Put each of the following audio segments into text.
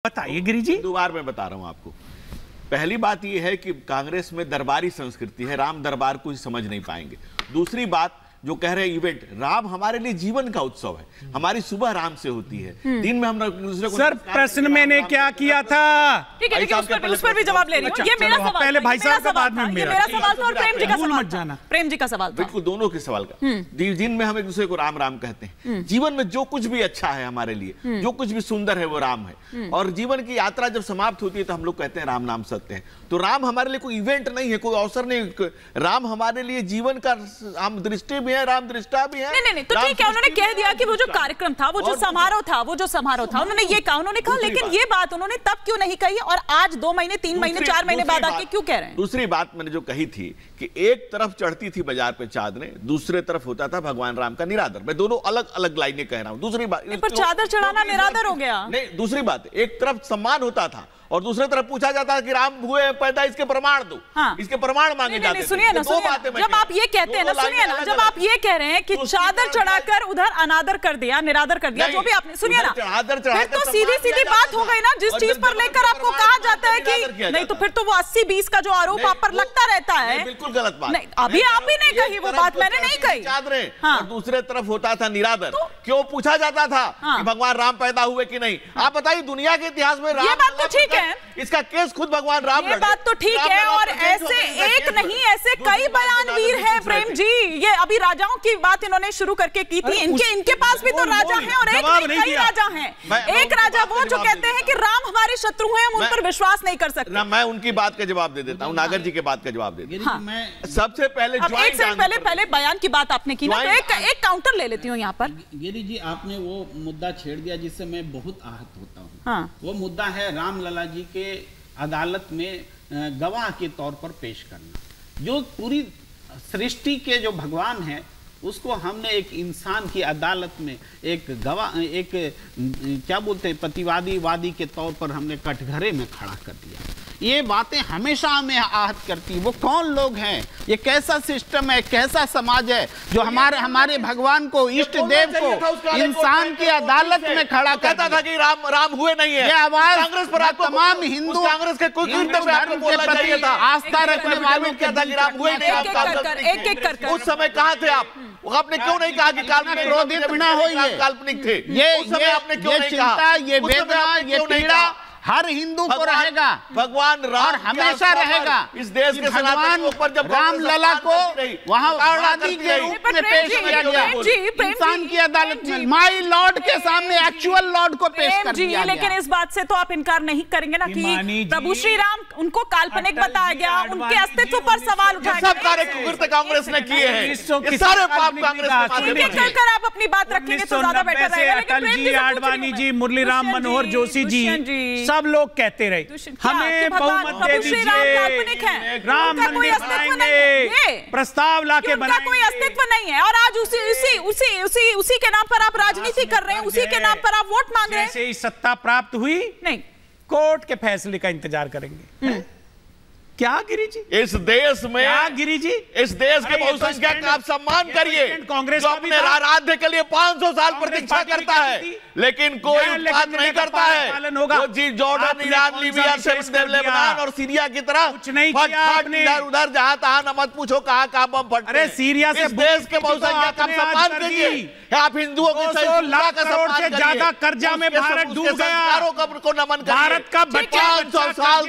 बताइए गिरी जी। दो बार मैं बता रहा हूं आपको। पहली बात यह है कि कांग्रेस में दरबारी संस्कृति है, राम दरबार को समझ नहीं पाएंगे। दूसरी बात जो कह रहे हैं इवेंट, राम हमारे लिए जीवन का उत्सव है, हमारी सुबह राम से होती है, दिन में हम दूसरे को। सर प्रश्न मैंने क्या किया था? ठीक है, उस पर भी जवाब ले रही हूं। ये मेरा सवाल, पहले भाई साहब का, बाद में मेरा सवाल था और प्रेम जी का सवाल मत जाना। प्रेम जी का सवाल था, बिल्कुल दोनों के सवाल का। दिन में हम एक दूसरे को राम राम कहते हैं, जीवन में जो कुछ भी अच्छा है हमारे लिए, जो कुछ भी सुंदर है वो राम है। और जीवन की यात्रा जब समाप्त होती है तो हम लोग कहते हैं राम नाम सत्य है। तो राम हमारे लिए कोई इवेंट नहीं है, कोई अवसर नहीं। राम हमारे लिए जीवन का हम दृष्टि भी है, राम दृष्टा भी है। नहीं, तो ठीक है, उन्होंने कह दिया कि वो जो कार्यक्रम था, वो जो समारोह था, उन्होंने ये कहा, उन्होंने कहा, लेकिन ये बात उन्होंने तब क्यों नहीं कही और आज 2 महीने 3 महीने 4 महीने बाद आके क्यों कह रहे हैं? दूसरी बात मैंने जो कही थी कि एक तरफ चढ़ती थी बाजार पे चादरें, दूसरे तरफ होता था भगवान राम का निरादर। मैं दोनों अलग अलग लाइनें कह रहा हूं। दूसरी बात, पर चादर चढ़ाना निरादर हो गया। नहीं, दूसरी बात, एक तरफ सम्मान होता था और दूसरी तरफ पूछा जाता है कि राम हुए पैदा, इसके प्रमाण दो। हाँ। इसके प्रमाण मांगे जाते हैं। सुनिए ना, जब आप ये कहते हैं ना, सुनिए ना, जब आप ये कह रहे हैं कि चादर चढ़ाकर उधर अनादर कर दिया, निरादर कर दिया, जो भी आपने, सुनिए ना, फिर तो सीधी सीधी बात हो गई ना। जिस चीज पर लेकर आपको कहा जाता है कि नहीं, तो फिर तो वो 80-20 का जो आरोप आप पर लगता रहता है, बिल्कुल गलत बात। नहीं, अभी आप ही नहीं कही वो बात, मैंने नहीं कही। चादरें और दूसरे तरफ होता था निरादर। क्यों पूछा जाता था कि भगवान राम पैदा हुए कि नहीं? आप बताइए, दुनिया के इतिहास में ये बात तो ठीक है, इसका केस खुद भगवान राम, ये बात तो ठीक है। और ऐसे एक नहीं, ऐसे कई बयानवीर हैं प्रेम जी। ये अभी राजाओं की बात इन्होंने शुरू करके की थी। इनके पास भी तो राजा हैं और एक नहीं, कई राजा हैं। एक राजा वो जो कहते हैं कि राम हमारे शत्रु हैं, हम उन पर विश्वास नहीं कर सकते। मैं उनकी बात का जवाब दे देता हूँ, नागर जी के बात का जवाब दे देता हूँ। सबसे पहले पहले बयान की बात आपने की ना, तो एक काउंटर ले लेती हूँ यहाँ पर। गिरी जी, आपने वो मुद्दा छेड़ दिया जिससे मैं बहुत आहत होता हूँ। वो मुद्दा है रामलला जी के अदालत में गवाह के तौर पर पेश करना। जो पूरी सृष्टि के जो भगवान है, उसको हमने एक इंसान की अदालत में एक गवाह, एक क्या बोलते हैं, प्रतिवादी वादी के तौर पर हमने कटघरे में खड़ा कर दिया। ये बातें हमेशा हमें आहत करती। वो कौन लोग हैं? ये कैसा सिस्टम है, कैसा समाज है जो हमारे भगवान को, इष्ट देव को इंसान की अदालत में खड़ा करता था कि राम हुए नहीं है। ये आवाज कांग्रेस पर तमाम हिंदू, कांग्रेस के कुछ आस्था रखने वालों क्या था कि राम हुए नहीं। उस समय कहाँ थे आप? आपने क्यों नहीं कहा कि काल्पनिक, क्रोधित न होइए, काल्पनिक थे? ये आपने क्यों नहीं कहा? चिंता, ये वेदना, ये पीड़ा हर हिंदू को रहेगा, भगवान राम और हमेशा रहेगा। इस देश के भगवान रामलला को वहाँ वादी के रूप में पेश किया गया, इंसान की अदालत में माई लॉर्ड के सामने एक्चुअल लॉर्ड को पेश कर दिया। लेकिन इस बात से तो आप इनकार नहीं करेंगे ना कि प्रभु श्री राम, उनको काल्पनिक बताया गया, उनके अस्तित्व पर सवाल उठाए। सब कार्य कुकृत्य कांग्रेस ने किए हैं, सारे पाप कांग्रेस आप अपनी बात रखेंगे तो ज्यादा बेटर रहेगा। अटल जी, आडवाणी जी, मुरली राम मनोहर जोशी जी, सब लोग कहते रहे हमें बहुमत दे दीजिए, राम मंदिर बनाएंगे, प्रस्ताव लाके बनाएंगे। कोई अस्तित्व नहीं है और आज उसी के नाम पर आप राजनीति कर रहे हैं, उसी के नाम पर आप वोट मांग रहे हैं। जैसे ही सत्ता प्राप्त हुई, नहीं, कोर्ट के फैसले का इंतजार करेंगे। क्या गिरी जी? इस देश में, क्या गिरी जी, इस देश के बहुसंख्यक का आप सम्मान करिए। कांग्रेस जो अपने आराध्य के लिए 500 साल प्रतीक्षा करता है, लेकिन कोई उत्पाद नहीं करता है। वो जी जॉर्डन, ईरान, लीबिया से लेबनान और सीरिया की तरह कुछ नहीं किया आपने। उधर जहां तहां न मत पूछो कहां बम फटते। अरे सीरिया से इस देश के बहुसंख्यक का सम्मान कीजिए। आप हिंदुओं के 200 लाख करोड़ से ज्यादा कर्जा में भारत डूब गया। को नमन करिए। भारत का बच्चा 500 साल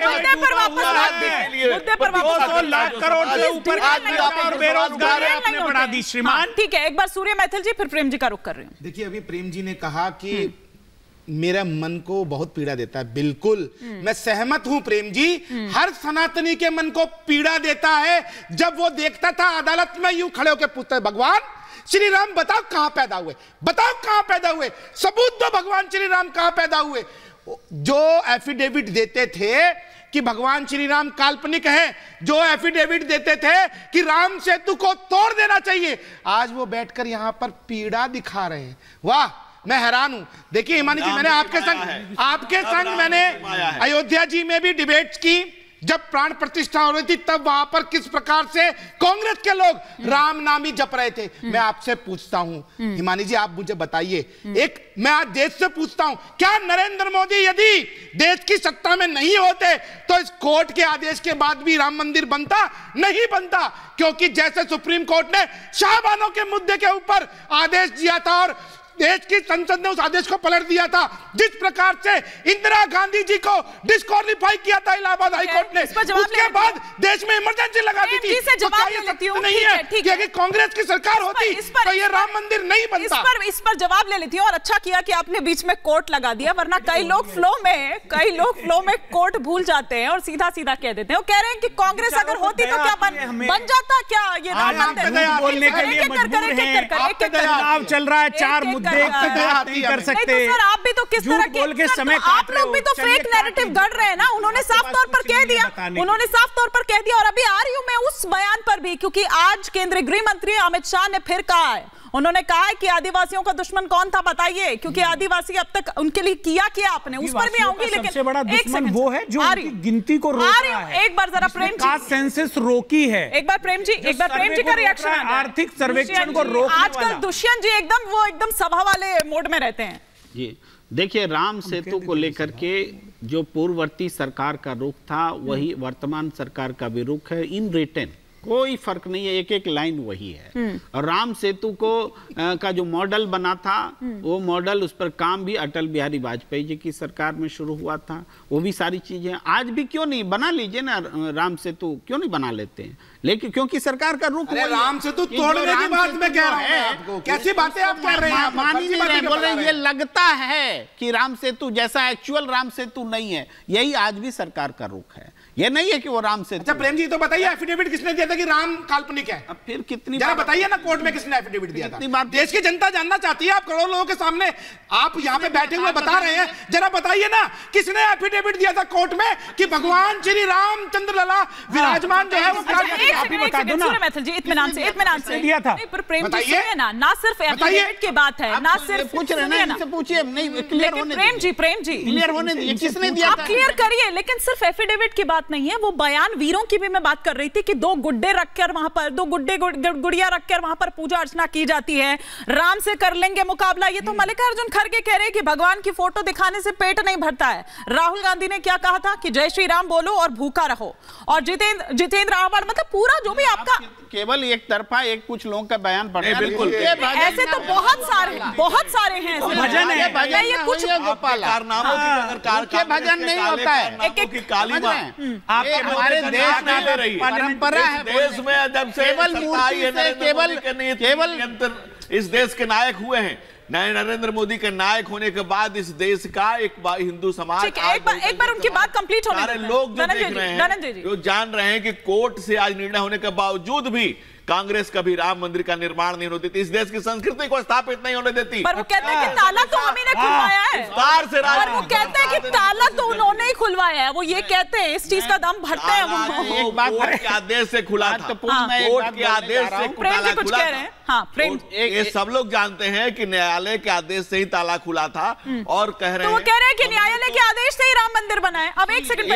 मुद्दे पर 200 लाख करोड़ से ऊपर और बेरोजगार आपने बढ़ा दी। श्रीमान ठीक है, एक बार सूर्य मैथिल जी, फिर प्रेम जी का रुख कर रहे हूं। देखिए, अभी प्रेम जी ने कहा कि मेरा मन को बहुत पीड़ा देता है। बिल्कुल मैं सहमत हूं प्रेम जी। हर सनातनी के मन को पीड़ा देता है जब वो देखता था अदालत में यूं खड़े होकर पूछते, भगवान श्री राम बताओ कहां पैदा हुए, बताओ कहां पैदा हुए, सबूत दो भगवान श्री राम कहां पैदा हुए। जो एफिडेविट देते थे कि भगवान श्री राम काल्पनिक हैं, जो एफिडेविट देते थे कि राम सेतु को तोड़ देना चाहिए, आज वो बैठकर यहां पर पीड़ा दिखा रहे हैं। वाह, मैं हैरान हूं। देखिए हिमानी जी, मैंने आपके संग मैंने अयोध्या जी में भी डिबेट्स की, जब प्राण प्रतिष्ठा हो रही थी तब वहां पर किस प्रकार से कांग्रेस के लोग राम नामी जप रहे थे। मैं आपसे पूछता हूं हिमानी जी, आप मुझे बताइए, मैं आज देश से पूछता हूं, क्या नरेंद्र मोदी यदि देश की सत्ता में नहीं होते तो इस कोर्ट के आदेश के बाद भी राम मंदिर बनता? नहीं बनता, क्योंकि जैसे सुप्रीम कोर्ट ने शाहबानों के मुद्दे के ऊपर आदेश दिया था और देश की संसद ने उस आदेश को पलट दिया था, जिस प्रकार से इंदिरा गांधी जी को डिस्क्वालीफाई किया था इलाहाबाद हाई कोर्ट ने, उसके बाद देश में इमरजेंसी लगा दी थी। तो क्या ये सत्य नहीं है कि अगर कांग्रेस की सरकार होती तो ये राम मंदिर नहीं बनता? इस पर जवाब ले लेती हूँ, और अच्छा किया कि आपने बीच में कोर्ट लगा दिया, वरना कई लोग फ्लो में कोर्ट भूल जाते हैं और सीधा सीधा कह देते हैं। वो कह रहे हैं कि कांग्रेस अगर होती तो क्या बन जाता, क्या ये राम मंदिर बोलने के लिए मजबूर हैं। चुनाव चल रहा है, 4 मुद्दे नहीं कर सकते। नहीं तो सर, आप भी तो किस तरह बोल के समय आप लोग भी तो फेक नैरेटिव गढ़ रहे हैं ना। उन्होंने साफ तौर पर कह दिया, और अभी आ रही हूं मैं उस बयान पर भी, क्योंकि आज केंद्रीय गृह मंत्री अमित शाह ने फिर कहा है, उन्होंने कहा है कि आदिवासियों का दुश्मन कौन था बताइए, क्योंकि आदिवासी अब तक उनके लिए किया आपने, उस पर भी आऊंगी, लेकिन सबसे बड़ा दुश्मन वो है जो उनकी गिनती को रोक रहा है। एक बार जरा प्रेम जी सेंसस रोकी है, एक बार प्रेम जी का रिएक्शन, आर्थिक सर्वेक्षण को रोकने वाला। आजकल दुष्यंत जी एकदम सभा वाले मोड में रहते हैं। जी देखिए, राम सेतु को लेकर के जो पूर्ववर्ती सरकार का रुख था वही वर्तमान सरकार का भी रुख है। इन रिटर्न कोई फर्क नहीं है, एक एक लाइन वही है। और राम सेतु को का जो मॉडल बना था वो मॉडल, उस पर काम भी अटल बिहारी वाजपेयी जी की सरकार में शुरू हुआ था। वो भी सारी चीजें आज भी क्यों नहीं बना लीजिए ना, राम सेतु क्यों नहीं बना लेते हैं? लेकिन क्योंकि सरकार का रुख राम सेतु तोड़ने की बात मैं कह रहा हूं आपको, कैसी बातें आप कर रहे हैं? मान ही नहीं रहे, बोल रहे ये लगता है कि राम सेतु जैसा एक्चुअल राम सेतु नहीं है। यही आज भी सरकार का रुख है, ये नहीं है कि वो राम सेतु। अच्छा प्रेम जी, तो बताइए एफिडेविट किसने दिया था कि राम काल्पनिक है? अब फिर कितनी बार बताइए ना, कोर्ट में किसने एफिडेविट दिया था? देश की जनता जानना चाहती है। आप करोड़ों लोगों के सामने आप यहाँ पे बैठे हुए बता रहे हैं, जरा बताइए ना किसने एफिडेविट दिया था कोर्ट में कि भगवान श्री रामचंद्र लला विराजमान जो है वो इत्मीनान से दिया था। प्रेम जी सुनिए ना सिर्फ एफिडेविट की बात है, ना सिर्फ पूछ रहे हैं ना, इनसे पूछिए। नहीं क्लियर होने दीजिए, प्रेम जी क्लियर होने दीजिए, किसने दिया था? आप क्लियर करिए। लेकिन सिर्फ एफिडेविट की बात नहीं है, वो बयान वीरों की भी मैं बात कर रही थी कि 2 गुड्डे रखकर वहां पर, 2 गुड़िया रखकर वहां पर पूजा अर्चना की जाती है। राम से कर लेंगे मुकाबला, ये तो मल्लिकार्जुन खड़गे कह रहे हैं कि भगवान की फोटो दिखाने से पेट नहीं भरता है। राहुल गांधी ने क्या कहा था कि जय श्री राम बोलो और भूखा रहो। और जितेंद्र आह्वान, मतलब पूरा जो भी आपका केवल एक तरफा एक कुछ लोगों का बयान पढ़ रहे हैं। बिल्कुल ऐसे तो बहुत सारे हैं भजन है, ये कुछ कारनामों की भजन नहीं होता है। एक काली मां आपके हमारे देश में परंपरा है, देश में जब से केवल इस देश के नायक हुए हैं, नरेंद्र मोदी के नायक होने के बाद इस देश का एक हिंदू समाज, एक बार उनकी बात कंप्लीट होने सारे लोग जो देख रहे हैं, जो जान रहे हैं कि कोर्ट से आज निर्णय होने के बावजूद भी कांग्रेस कभी राम मंदिर का निर्माण नहीं होने देती, इस देश की संस्कृति को स्थापित नहीं होने देती। पर वो कहते हैं कि ताला तो हम ही ने खुलवाया है, पर वो कहते हैं कि ताला तो उन्होंने ही खुलवाया है। वो ये कहते हैं, इस चीज का दम भरते हैं वो। कोर्ट के आदेश से खुला था, कोर्ट के आदेश से ताला खुला था। हाँ प्रेम, ये सब लोग जानते हैं कि न्यायालय के आदेश से ही ताला खुला था, और कह रहे हैं, तो वो कह रहे हैं कि न्यायालय के आदेश से ही राम मंदिर बना है। अब एक सेकंड